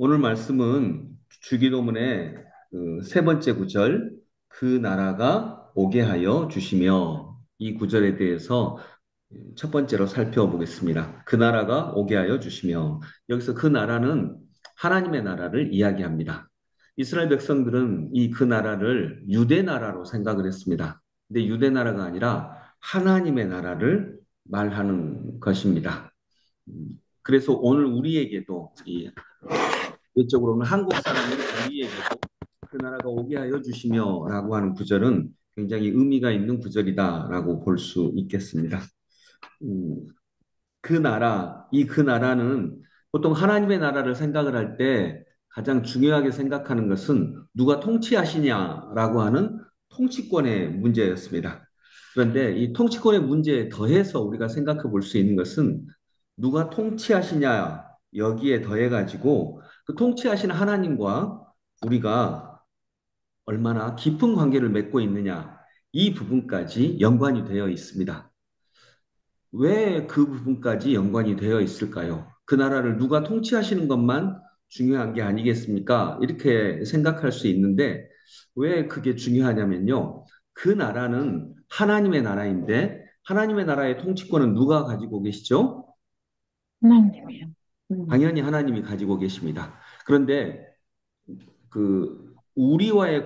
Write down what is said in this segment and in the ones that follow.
오늘 말씀은 주기도문의 그세 번째 구절, 그 나라가 오게 하여 주시며, 이 구절에 대해서 첫 번째로 살펴보겠습니다. 그 나라가 오게 하여 주시며, 여기서 그 나라는 하나님의 나라를 이야기합니다. 이스라엘 백성들은 이 그 나라를 유대 나라로 생각을 했습니다. 근데 유대 나라가 아니라 하나님의 나라를 말하는 것입니다. 그래서 오늘 우리에게도 이쪽으로는 한국 사람인 우리에게도 그 나라가 오게 하여 주시며 라고 하는 구절은 굉장히 의미가 있는 구절이다라고 볼 수 있겠습니다. 음, 그 나라는 보통 하나님의 나라를 생각을 할 때 가장 중요하게 생각하는 것은 누가 통치하시냐라고 하는 통치권의 문제였습니다. 그런데 이 통치권의 문제에 더해서 우리가 생각해 볼 수 있는 것은 누가 통치하시냐 여기에 더해가지고 그 통치하시는 하나님과 우리가 얼마나 깊은 관계를 맺고 있느냐 이 부분까지 연관이 되어 있습니다. 왜 그 부분까지 연관이 되어 있을까요? 그 나라를 누가 통치하시는 것만 중요한 게 아니겠습니까? 이렇게 생각할 수 있는데 왜 그게 중요하냐면요. 그 나라는 하나님의 나라인데 하나님의 나라의 통치권은 누가 가지고 계시죠? 하나님이요. 당연히 하나님이 가지고 계십니다. 그런데 우리와의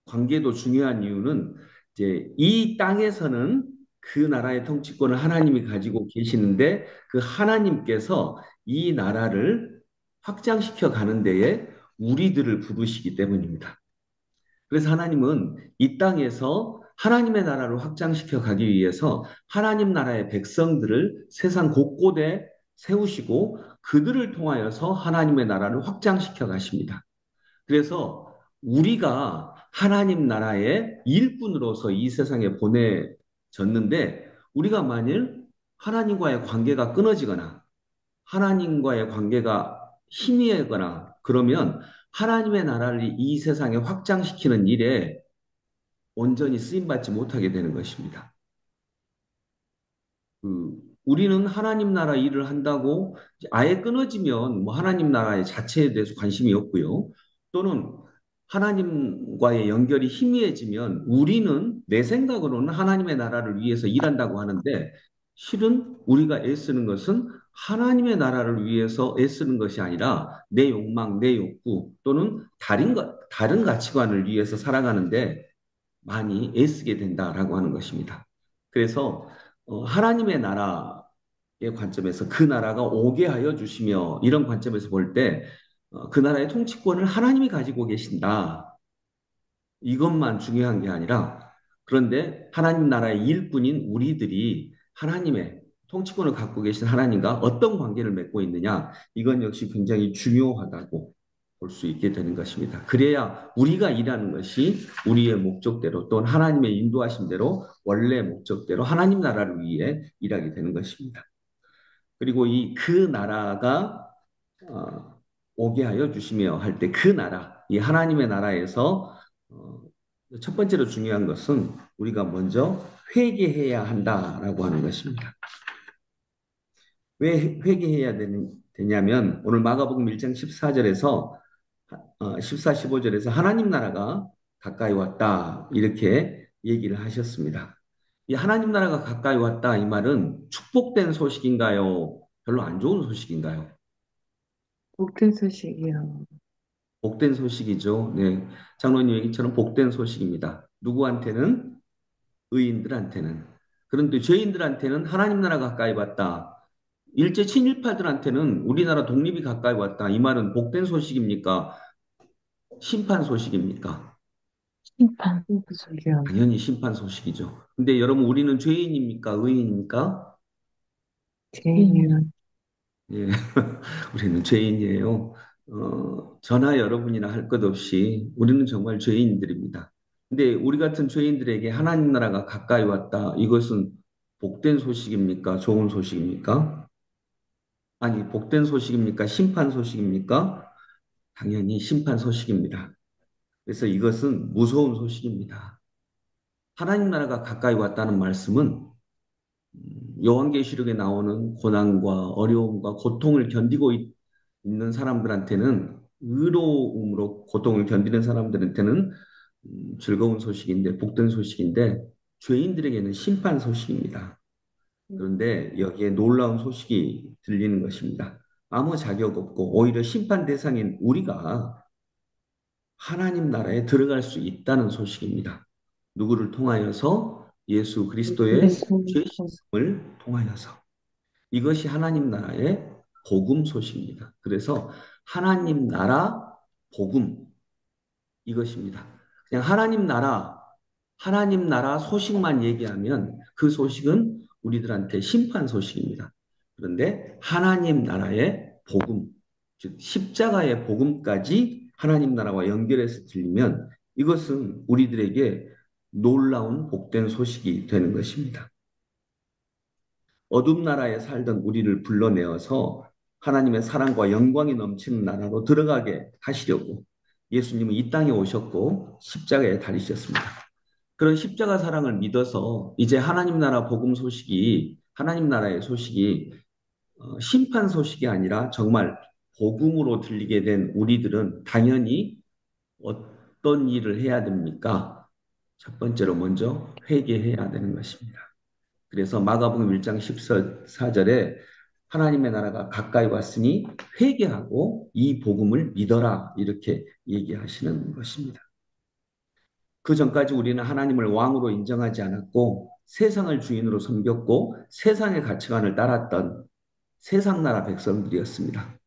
관계도 중요한 이유는 이제 이 땅에서는 그 나라의 통치권을 하나님이 가지고 계시는데 그 하나님께서 이 나라를 확장시켜 가는 데에 우리들을 부르시기 때문입니다. 그래서 하나님은 이 땅에서 하나님의 나라를 확장시켜 가기 위해서 하나님 나라의 백성들을 세상 곳곳에 세우시고 그들을 통하여서 하나님의 나라를 확장시켜 가십니다. 그래서 우리가 하나님 나라의 일꾼으로서 이 세상에 보내졌는데 우리가 만일 하나님과의 관계가 끊어지거나 하나님과의 관계가 희미하거나 그러면 하나님의 나라를 이 세상에 확장시키는 일에 온전히 쓰임받지 못하게 되는 것입니다. 우리는 하나님 나라 일을 한다고 아예 끊어지면 뭐 하나님 나라의 자체에 대해서 관심이 없고요. 또는 하나님과의 연결이 희미해지면 우리는 내 생각으로는 하나님의 나라를 위해서 일한다고 하는데 실은 우리가 애쓰는 것은 하나님의 나라를 위해서 애쓰는 것이 아니라 내 욕망, 내 욕구 또는 다른 가치관을 위해서 살아가는데 많이 애쓰게 된다라고 하는 것입니다. 그래서 하나님의 나라의 관점에서 그 나라가 오게 하여 주시며 이런 관점에서 볼 때 그 나라의 통치권을 하나님이 가지고 계신다. 이것만 중요한 게 아니라 그런데 하나님 나라의 일꾼인 우리들이 하나님의 통치권을 갖고 계신 하나님과 어떤 관계를 맺고 있느냐 이건 역시 굉장히 중요하다고 볼 수 있게 되는 것입니다. 그래야 우리가 일하는 것이 우리의 목적대로 또는 하나님의 인도하심대로 원래 목적대로 하나님 나라를 위해 일하게 되는 것입니다. 그리고 이 그 나라가 어, 오게 하여 주시며 할 때 그 나라, 이 하나님의 나라에서 어, 첫 번째로 중요한 것은 우리가 먼저 회개해야 한다라고 하는 것입니다. 왜 회개해야 되냐면 오늘 마가복음 1장 14절에서 14, 15절에서 하나님 나라가 가까이 왔다 이렇게 얘기를 하셨습니다. 이 하나님 나라가 가까이 왔다 이 말은 축복된 소식인가요? 별로 안 좋은 소식인가요? 복된 소식이요. 복된 소식이죠. 네. 장로님 얘기처럼 복된 소식입니다. 누구한테는? 의인들한테는. 그런데 죄인들한테는 하나님 나라 가까이 왔다. 일제 친일파들한테는 우리나라 독립이 가까이 왔다. 이 말은 복된 소식입니까? 심판 소식입니까? 심판 소식이요. 당연히 심판 소식이죠. 근데 여러분, 우리는 죄인입니까? 의인입니까? 죄인이요. 예, 우리는 죄인이에요. 저나 여러분이나 할 것 없이 우리는 정말 죄인들입니다. 근데 우리 같은 죄인들에게 하나님 나라가 가까이 왔다. 이것은 복된 소식입니까? 좋은 소식입니까? 아니, 복된 소식입니까? 심판 소식입니까? 당연히 심판 소식입니다. 그래서 이것은 무서운 소식입니다. 하나님 나라가 가까이 왔다는 말씀은 요한계시록에 나오는 고난과 어려움과 고통을 견디고 있는 사람들한테는 의로움으로 고통을 견디는 사람들한테는 즐거운 소식인데 복된 소식인데 죄인들에게는 심판 소식입니다. 그런데 여기에 놀라운 소식이 들리는 것입니다. 아무 자격 없고 오히려 심판 대상인 우리가 하나님 나라에 들어갈 수 있다는 소식입니다. 누구를 통하여서? 예수 그리스도의 예수, 죄 씻음을 통하여서. 이것이 하나님 나라의 복음 소식입니다. 그래서 하나님 나라 복음 이것입니다. 그냥 하나님 나라 소식만 얘기하면 그 소식은 우리들한테 심판 소식입니다. 그런데 하나님 나라의 복음, 즉 십자가의 복음까지 하나님 나라와 연결해서 들리면 이것은 우리들에게 놀라운 복된 소식이 되는 것입니다. 어둠 나라에 살던 우리를 불러내어서 하나님의 사랑과 영광이 넘치는 나라로 들어가게 하시려고 예수님은 이 땅에 오셨고 십자가에 달리셨습니다. 그런 십자가 사랑을 믿어서 이제 하나님 나라 복음 소식이 하나님 나라의 소식이 심판 소식이 아니라 정말 복음으로 들리게 된 우리들은 당연히 어떤 일을 해야 됩니까? 첫 번째로 먼저 회개해야 되는 것입니다. 그래서 마가복음 1장 14절에 하나님의 나라가 가까이 왔으니 회개하고 이 복음을 믿어라 이렇게 얘기하시는 것입니다. 그 전까지 우리는 하나님을 왕으로 인정하지 않았고 세상을 주인으로 섬겼고 세상의 가치관을 따랐던 세상 나라 백성들이었습니다.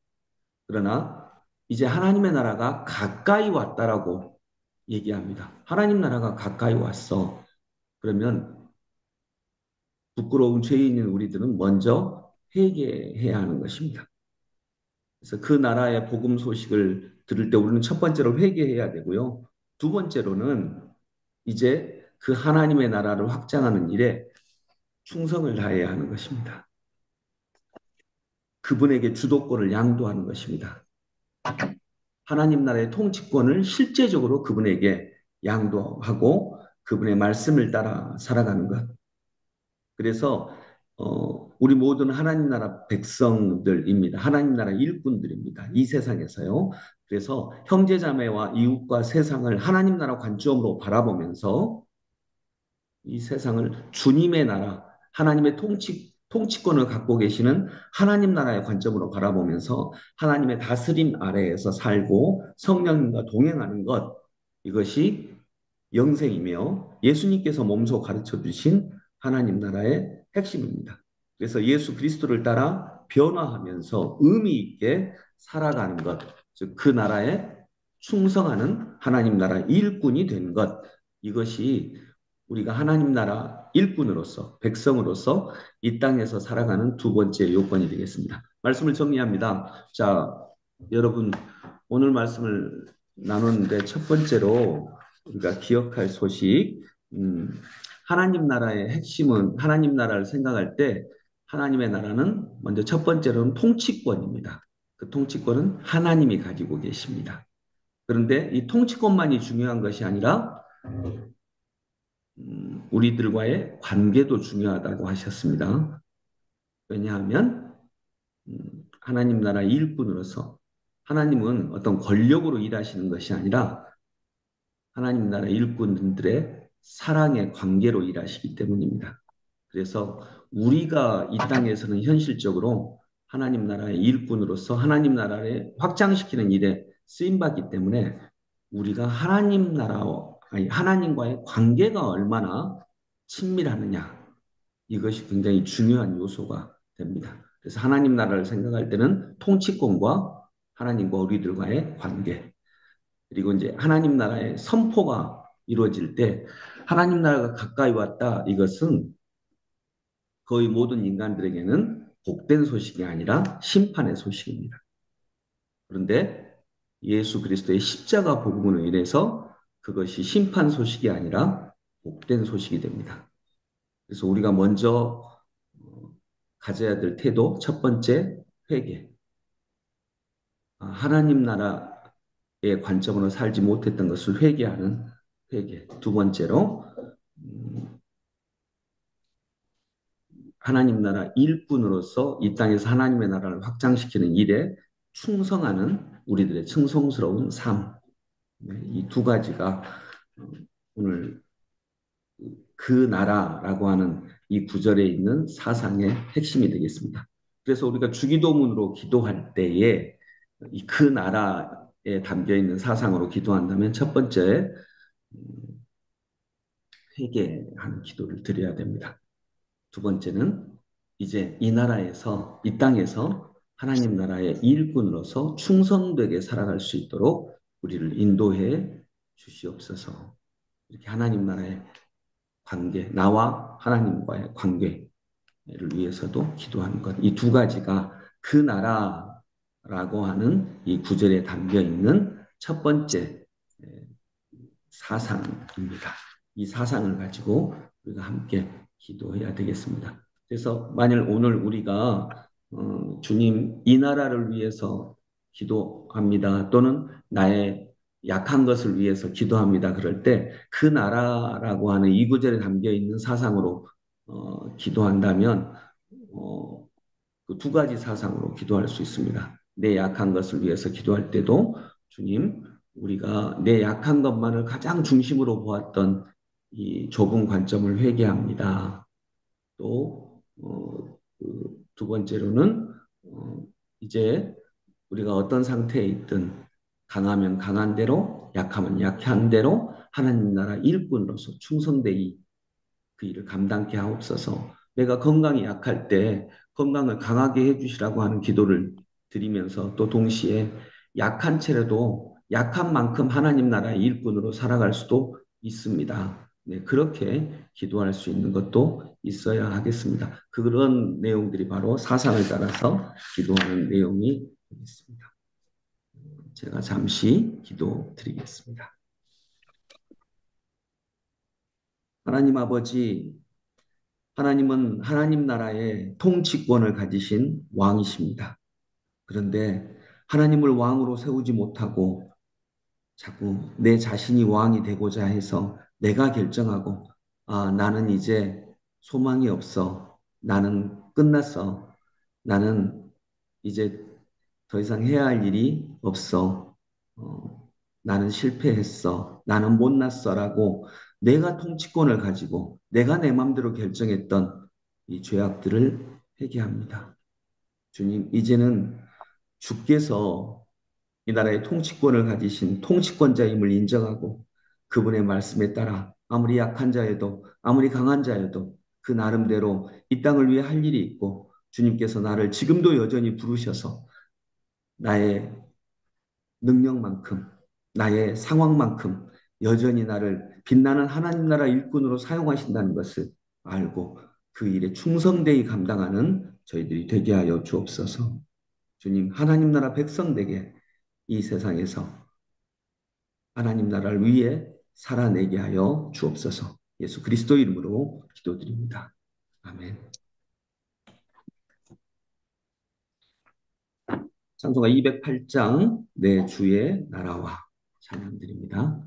그러나 이제 하나님의 나라가 가까이 왔다라고 얘기합니다. 하나님 나라가 가까이 왔어. 그러면 부끄러운 죄인인 우리들은 먼저 회개해야 하는 것입니다. 그래서 그 나라의 복음 소식을 들을 때 우리는 첫 번째로 회개해야 되고요. 두 번째로는 이제 그 하나님의 나라를 확장하는 일에 충성을 다해야 하는 것입니다. 그분에게 주도권을 양도하는 것입니다. 하나님 나라의 통치권을 실제적으로 그분에게 양도하고 그분의 말씀을 따라 살아가는 것. 그래서 우리 모두는 하나님 나라 백성들입니다. 하나님 나라 일꾼들입니다. 이 세상에서요. 그래서 형제자매와 이웃과 세상을 하나님 나라 관점으로 바라보면서 이 세상을 주님의 나라, 하나님의 통치권을 갖고 계시는 하나님 나라의 관점으로 바라보면서 하나님의 다스림 아래에서 살고 성령님과 동행하는 것, 이것이 영생이며 예수님께서 몸소 가르쳐 주신 하나님 나라의 핵심입니다. 그래서 예수 그리스도를 따라 변화하면서 의미 있게 살아가는 것, 즉 그 나라에 충성하는 하나님 나라 일꾼이 되는 것, 이것이 우리가 하나님 나라 일꾼으로서 백성으로서 이 땅에서 살아가는 두 번째 요건이 되겠습니다. 말씀을 정리합니다. 자, 여러분 오늘 말씀을 나누는데 첫 번째로 우리가 기억할 소식, 하나님 나라의 핵심은 하나님 나라를 생각할 때 하나님의 나라는 먼저 첫 번째로는 통치권입니다. 그 통치권은 하나님이 가지고 계십니다. 그런데 이 통치권만이 중요한 것이 아니라 우리들과의 관계도 중요하다고 하셨습니다. 왜냐하면 하나님 나라 일꾼으로서 하나님은 어떤 권력으로 일하시는 것이 아니라 하나님 나라 일꾼들의 사랑의 관계로 일하시기 때문입니다. 그래서 우리가 이 땅에서는 현실적으로 하나님 나라의 일꾼으로서 하나님 나라를 확장시키는 일에 쓰임받기 때문에 우리가 하나님 나라와 아니 하나님과의 관계가 얼마나 친밀하느냐 이것이 굉장히 중요한 요소가 됩니다. 그래서 하나님 나라를 생각할 때는 통치권과 하나님과 우리들과의 관계 그리고 이제 하나님 나라의 선포가 이루어질 때 하나님 나라가 가까이 왔다 이것은 거의 모든 인간들에게는 복된 소식이 아니라 심판의 소식입니다. 그런데 예수 그리스도의 십자가 복음으로 인해서 그것이 심판 소식이 아니라 복된 소식이 됩니다. 그래서 우리가 먼저 가져야 될 태도 첫 번째 회개. 하나님 나라의 관점으로 살지 못했던 것을 회개하는 회개. 두 번째로 하나님 나라 일꾼으로서 이 땅에서 하나님의 나라를 확장시키는 일에 충성하는 우리들의 충성스러운 삶. 네, 이 두 가지가 오늘 그 나라라고 하는 이 구절에 있는 사상의 핵심이 되겠습니다. 그래서 우리가 주기도문으로 기도할 때에 이 그 나라에 담겨 있는 사상으로 기도한다면 첫 번째 회개하는 기도를 드려야 됩니다. 두 번째는 이제 이 나라에서 이 땅에서 하나님 나라의 일꾼으로서 충성되게 살아갈 수 있도록 우리를 인도해 주시옵소서. 이렇게 하나님 나라의 관계, 나와 하나님과의 관계를 위해서도 기도하는 것. 이 두 가지가 그 나라라고 하는 이 구절에 담겨 있는 첫 번째 사상입니다. 이 사상을 가지고 우리가 함께 기도해야 되겠습니다. 그래서 만일 오늘 우리가 주님 이 나라를 위해서 기도합니다. 또는 나의 약한 것을 위해서 기도합니다. 그럴 때 그 나라라고 하는 이 구절에 담겨 있는 사상으로 기도한다면 어, 그두 가지 사상으로 기도할 수 있습니다. 내 약한 것을 위해서 기도할 때도 주님, 우리가 내 약한 것만을 가장 중심으로 보았던 이 좁은 관점을 회개합니다. 또, 그두 번째로는, 이제 우리가 어떤 상태에 있든 강하면 강한 대로, 약하면 약한 대로 하나님 나라 일꾼으로서 충성되이 그 일을 감당케 하옵소서. 내가 건강이 약할 때 건강을 강하게 해주시라고 하는 기도를 드리면서 또 동시에 약한 채라도 약한 만큼 하나님 나라의 일꾼으로 살아갈 수도 있습니다. 네, 그렇게 기도할 수 있는 것도 있어야 하겠습니다. 그런 내용들이 바로 사상을 따라서 기도하는 내용이 있습니다. 제가 잠시 기도 드리겠습니다. 하나님 아버지, 하나님은 하나님 나라의 통치권을 가지신 왕이십니다. 그런데 하나님을 왕으로 세우지 못하고 자꾸 내 자신이 왕이 되고자 해서 내가 결정하고 나는 이제 소망이 없어. 나는 끝났어. 나는 이제 더 이상 해야 할 일이 없어. 나는 실패했어. 나는 못났어라고 내가 통치권을 가지고 내가 내 마음대로 결정했던 이 죄악들을 회개합니다. 주님, 이제는 주께서 이 나라의 통치권을 가지신 통치권자임을 인정하고 그분의 말씀에 따라 아무리 약한 자여도 아무리 강한 자여도 그 나름대로 이 땅을 위해 할 일이 있고 주님께서 나를 지금도 여전히 부르셔서 나의 능력만큼 나의 상황만큼 여전히 나를 빛나는 하나님 나라 일꾼으로 사용하신다는 것을 알고 그 일에 충성되이 감당하는 저희들이 되게 하여 주옵소서. 주님, 하나님 나라 백성되게 이 세상에서 하나님 나라를 위해 살아내게 하여 주옵소서. 예수 그리스도 이름으로 기도드립니다. 아멘. 찬송가 208장 내 주의 나라와 찬양드립니다.